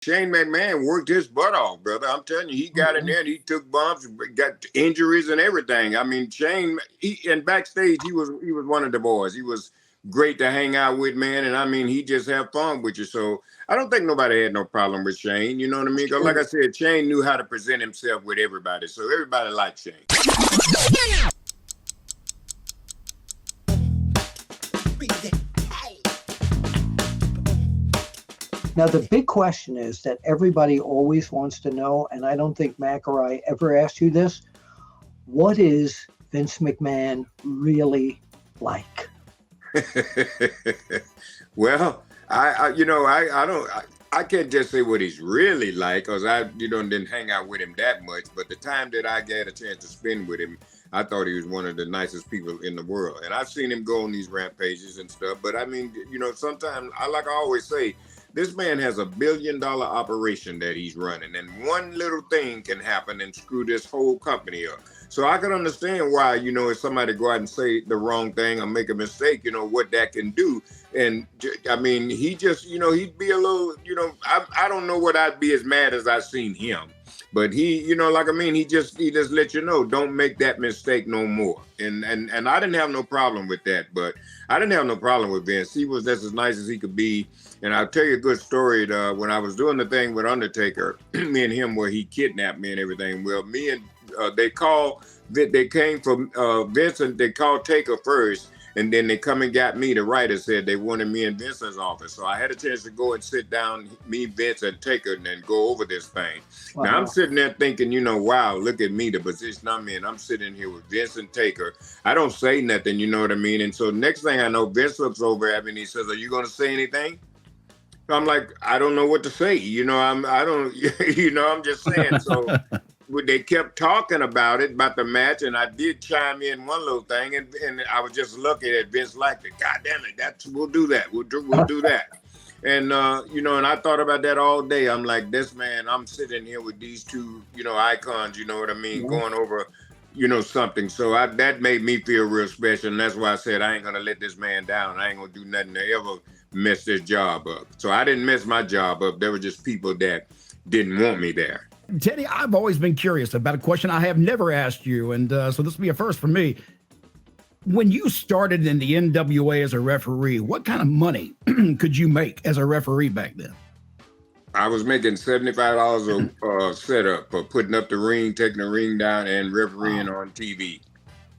Shane McMahon worked his butt off, brother. I'm telling you, he got in there and he took bumps, got injuries and everything. I mean, Shane, and backstage, he was one of the boys. He was great to hang out with, man. And I mean, he just had fun with you. So I don't think nobody had no problem with Shane. You know what I mean? Because like I said, Shane knew how to present himself with everybody. So everybody liked Shane. Now, the big question is that everybody always wants to know, and I don't think Mac or I ever asked you this, what is Vince McMahon really like? Well, I can't just say what he's really like, because I didn't hang out with him that much. But the time that I got a chance to spend with him, I thought he was one of the nicest people in the world. And I've seen him go on these rampages and stuff. But I mean, sometimes I always say, this man has $1 billion operation that he's running, and one little thing can happen and screw this whole company up. So I can understand why, if somebody go out and say the wrong thing or make a mistake, what that can do. And I mean, he just, he'd be a little, I don't know what I'd be as mad as I've seen him. But he, he just let you know, don't make that mistake no more. And I didn't have no problem with that, but I didn't have no problem with Vince. He was just as nice as he could be. And I'll tell you a good story. When I was doing the thing with Undertaker, me and him, where he kidnapped me and everything. Well, me and they came from Vince, and they called Taker first. And then they come and got me. The writer said they wanted me in Vince's office. So I had a chance to go and sit down, me, Vince, and Taker, and then go over this thing. Wow. Now, I'm sitting there thinking, wow, look at me, the position I'm in. I'm sitting here with Vince and Taker. I don't say nothing, you know what I mean? And so next thing I know, Vince looks over at me and he says, are you going to say anything? I'm like, I don't know what to say. I'm just saying. So they kept talking about the match, and I did chime in one little thing, and I was just looking at Vince like, God damn it, we'll do that. We'll do that. And, and I thought about that all day. I'm like, this man, I'm sitting here with these two, icons, you know what I mean, going over, something. So that made me feel real special. And that's why I said, I ain't going to let this man down. I ain't going to do nothing to ever mess this job up. So I didn't mess my job up. There were just people that didn't want me there. Teddy, I've always been curious about a question I have never asked you, and so this will be a first for me. When you started in the NWA as a referee, what kind of money could you make as a referee back then? I was making $75 a setup for putting up the ring, taking the ring down, and refereeing on TV.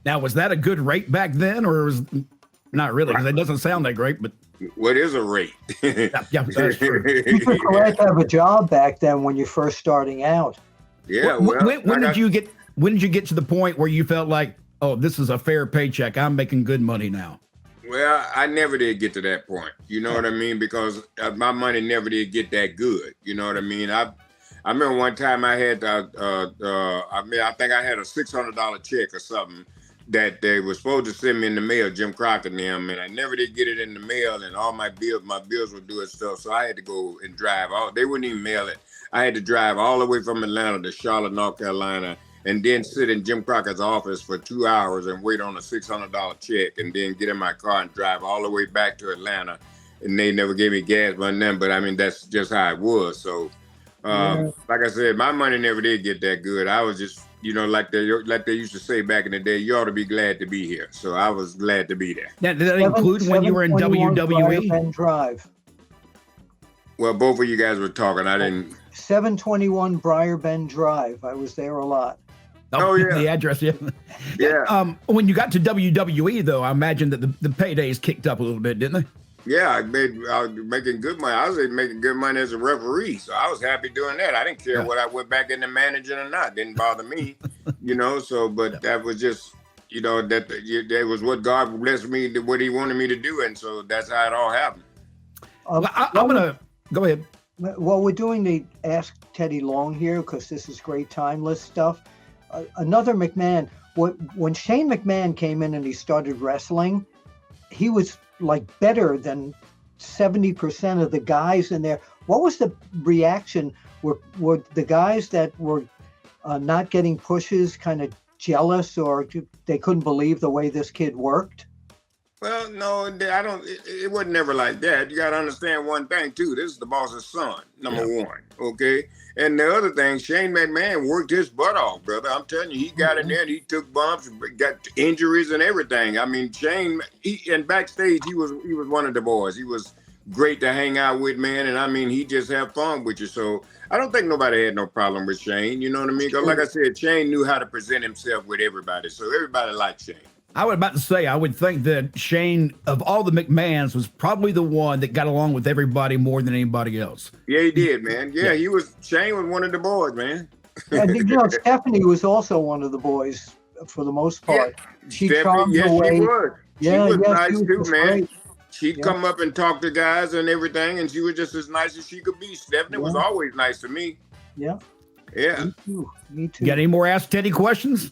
Now, was that a good rate back then, or was not really? Because it doesn't sound that great, but what is a rate? Yeah, that's true. You were glad to have a job back then when you're first starting out. Yeah. When did you get to the point where you felt like, oh, this is a fair paycheck, I'm making good money now? Well, I never did get to that point. You know what I mean? Because my money never did get that good. You know what I mean? I remember one time I had, I think I had a $600 check or something that they were supposed to send me in the mail, Jim Crockett and them, and I never did get it in the mail, and all my bills were due and stuff, so I had to go and drive. They wouldn't even mail it. I had to drive all the way from Atlanta to Charlotte, North Carolina, and then sit in Jim Crockett's office for 2 hours and wait on a $600 check, and then get in my car and drive all the way back to Atlanta, and they never gave me gas money then, but I mean, that's just how it was. So, like I said, my money never did get that good. I was just, like they used to say back in the day, you ought to be glad to be here. So I was glad to be there. Now, did that include when you were in WWE? Drive. Well, both of you guys were talking. I didn't. 721 Briar Bend Drive. I was there a lot. Oh yeah, the address. Yeah. Yeah. When you got to WWE, though, I imagine that the paydays kicked up a little bit, didn't they? Yeah, I was making good money. I was making good money as a referee, so I was happy doing that. I didn't care whether I went back into managing or not. It didn't bother me, So, but that was just, that was what God blessed me, what He wanted me to do, and so that's how it all happened. I'm gonna go ahead. Well, we're doing the Ask Teddy Long here because this is great timeless stuff. Another McMahon. When Shane McMahon came in and he started wrestling, he was like better than 70% of the guys in there. What was the reaction? Were the guys that were not getting pushes kind of jealous, or they couldn't believe the way this kid worked? Well, no, I don't. It wasn't never like that. You got to understand one thing too. This is the boss's son, number one. Okay, and the other thing, Shane McMahon worked his butt off, brother. I'm telling you, he got in there and he took bumps, got injuries and everything. I mean, Shane, and backstage, he was one of the boys. He was great to hang out with, man. And I mean, he just had fun with you. So I don't think nobody had no problem with Shane. You know what I mean? Because like I said, Shane knew how to present himself with everybody. So everybody liked Shane. I was about to say, I would think that Shane, of all the McMahons, was probably the one that got along with everybody more than anybody else. Yeah, he did, man. Yeah, Shane was one of the boys, man. Yeah, Stephanie was also one of the boys for the most part. Yeah. She Stephanie, charmed away. She was. Yeah, she was nice too, man. Great. She'd come up and talk to guys and everything, and she was just as nice as she could be. Stephanie was always nice to me. Yeah. Yeah. Me too. Got any more Ask Teddy questions?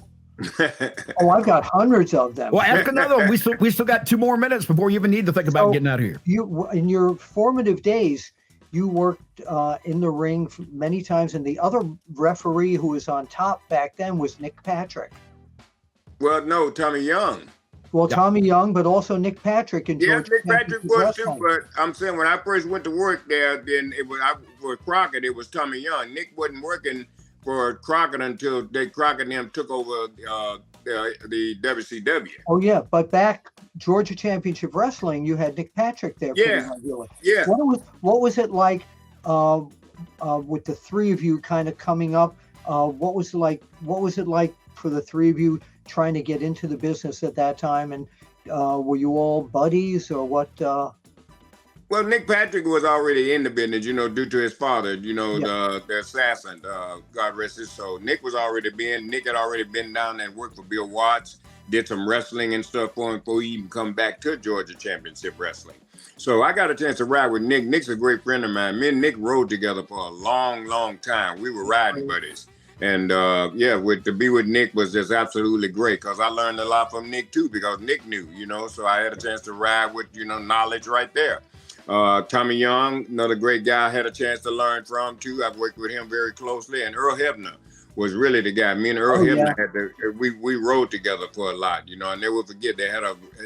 Oh, I've got hundreds of them. Well, ask another one. We still got 2 more minutes before you even need to think about getting out of here. You, in your formative days, you worked in the ring many times, and the other referee who was on top back then was Nick Patrick. Well, no, Tommy Young. Well, Tommy Young, but also Nick Patrick and George. Nick Patrick was too. But I'm saying when I first went to work there, then for Crockett, it was Tommy Young. Nick wasn't working for Crockett until Crockett and them took over the WCW. Oh yeah, but back Georgia Championship Wrestling, you had Nick Patrick there. Yeah, yeah. What was it like with the three of you kind of coming up? What was it like for the three of you trying to get into the business at that time? And were you all buddies or what? Well, Nick Patrick was already in the business, due to his father, the assassin, God rest his soul. Nick had already been down there and worked for Bill Watts, did some wrestling and stuff for him before he even come back to Georgia Championship Wrestling. So I got a chance to ride with Nick. Nick's a great friend of mine. Me and Nick rode together for a long, long time. We were riding buddies. And to be with Nick was just absolutely great because I learned a lot from Nick too because Nick knew, so I had a chance to ride with, knowledge right there. Tommy Young, another great guy I had a chance to learn from too. I've worked with him very closely. And Earl Hebner was really the guy. Me and Earl Hebner we rode together for a lot, I never forget they had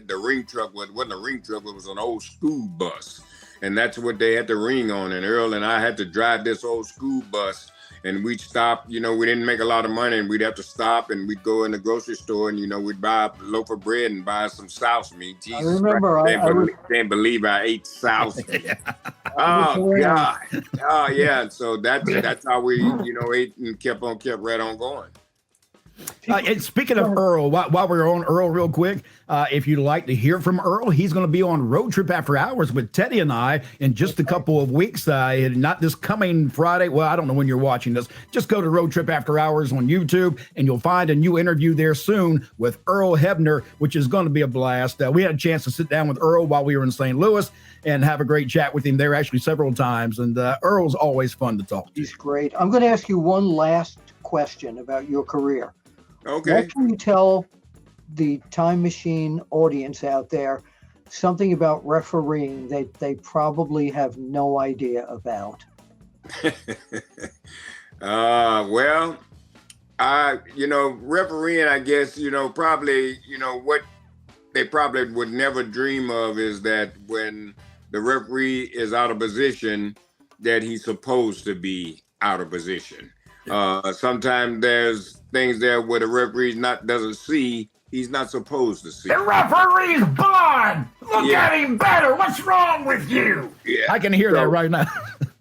the ring truck, wasn't a ring truck, it was an old school bus. And that's what they had the ring on. And Earl and I had to drive this old school bus. And we'd stop, we didn't make a lot of money and we'd have to stop and we'd go in the grocery store and, we'd buy a loaf of bread and buy some souse meat. Jesus I remember. Christ, I can't believe I ate souse meat. Oh, God. Oh, yeah. So that's how we, ate and kept right on going. And speaking of Earl, while we're on Earl real quick, if you'd like to hear from Earl, he's going to be on Road Trip After Hours with Teddy and I in just a couple of weeks. Not this coming Friday. Well, I don't know when you're watching this. Just go to Road Trip After Hours on YouTube, and you'll find a new interview there soon with Earl Hebner, which is going to be a blast. We had a chance to sit down with Earl while we were in St. Louis and have a great chat with him there actually several times. And Earl's always fun to talk to. He's great. I'm going to ask you one last question about your career. Okay. What can you tell the Time Machine audience out there something about refereeing that they probably have no idea about? Refereeing, I guess, probably, what they probably would never dream of is that when the referee is out of position, that he's supposed to be out of position. Sometimes there's things there where the referee doesn't see, he's not supposed to see. The referee's blind! Look at him better! What's wrong with you? Yeah. I can hear that right now.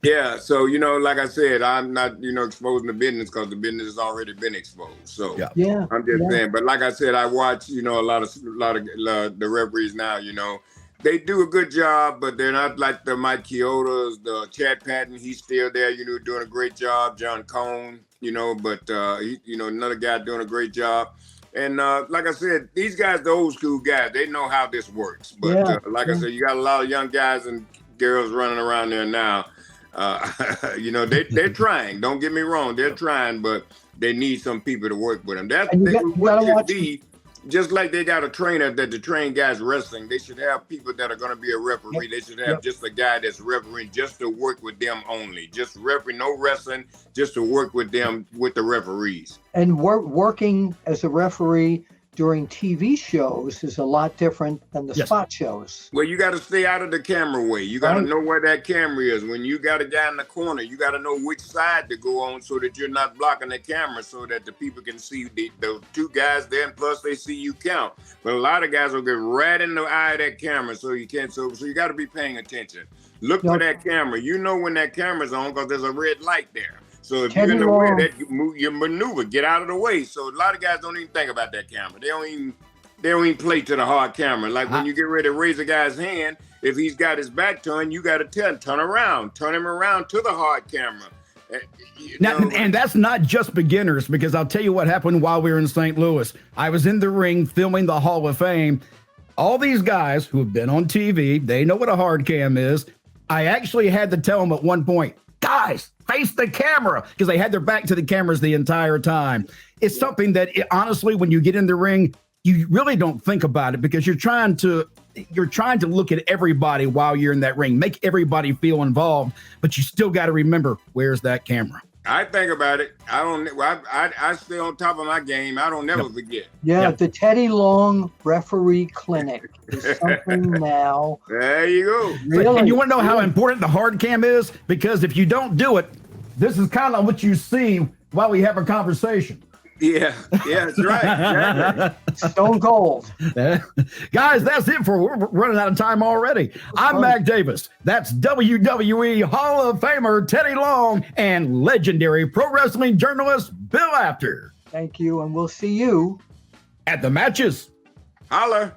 Yeah, so, like I said, I'm not, exposing the business because the business has already been exposed. So I'm just saying. But like I said, I watch, a lot of the referees now, they do a good job, but they're not like the Mike Chiodas, the Chad Patton. He's still there, doing a great job. John Cone, but another guy doing a great job. And like I said, these guys, the old school guys, they know how this works. But I said, you got a lot of young guys and girls running around there now. They're trying. Don't get me wrong, they're trying, but they need some people to work with them. Just like they got a trainer that to train guys wrestling, they should have people that are going to be a referee. They should have just a guy that's refereeing just to work with them only. Just referee, no wrestling, just to work with them, with the referees. And working as a referee during TV shows is a lot different than the Yes. spot shows. Well, you got to stay out of the camera way. You got to Right. know where that camera is. When you got a guy in the corner, you got to know which side to go on so that you're not blocking the camera, so that the people can see the two guys there, and plus they see you count. But a lot of guys will get right in the eye of that camera, so you can't. So you got to be paying attention. Look for that camera. You know when that camera's on because there's a red light there. So if you're in the way, that you move your maneuver, get out of the way. So a lot of guys don't even think about that camera. They don't even play to the hard camera. Like when you get ready to raise a guy's hand, if he's got his back turned, you got to tell him, turn him around to the hard camera. Now, and that's not just beginners, because I'll tell you what happened while we were in St. Louis. I was in the ring filming the Hall of Fame. All these guys who have been on TV, they know what a hard cam is. I actually had to tell them at one point, guys, face the camera, because they had their back to the cameras the entire time. It's something that, honestly, when you get in the ring, you really don't think about it, because you're trying to look at everybody while you're in that ring, make everybody feel involved, but you still got to remember, where's that camera? I think about it. I stay on top of my game. I don't never forget. Yeah, the Teddy Long Referee Clinic is something now. There you go. Really? And you want to know how important the hard cam is? Because if you don't do it, this is kind of what you see while we have a conversation. Yeah, that's right. Exactly. Stone cold. Guys, that's it we're running out of time already. I'm Mac Davis. That's WWE Hall of Famer Teddy Long and legendary pro wrestling journalist Bill Apter. Thank you, and we'll see you At the matches. Holla.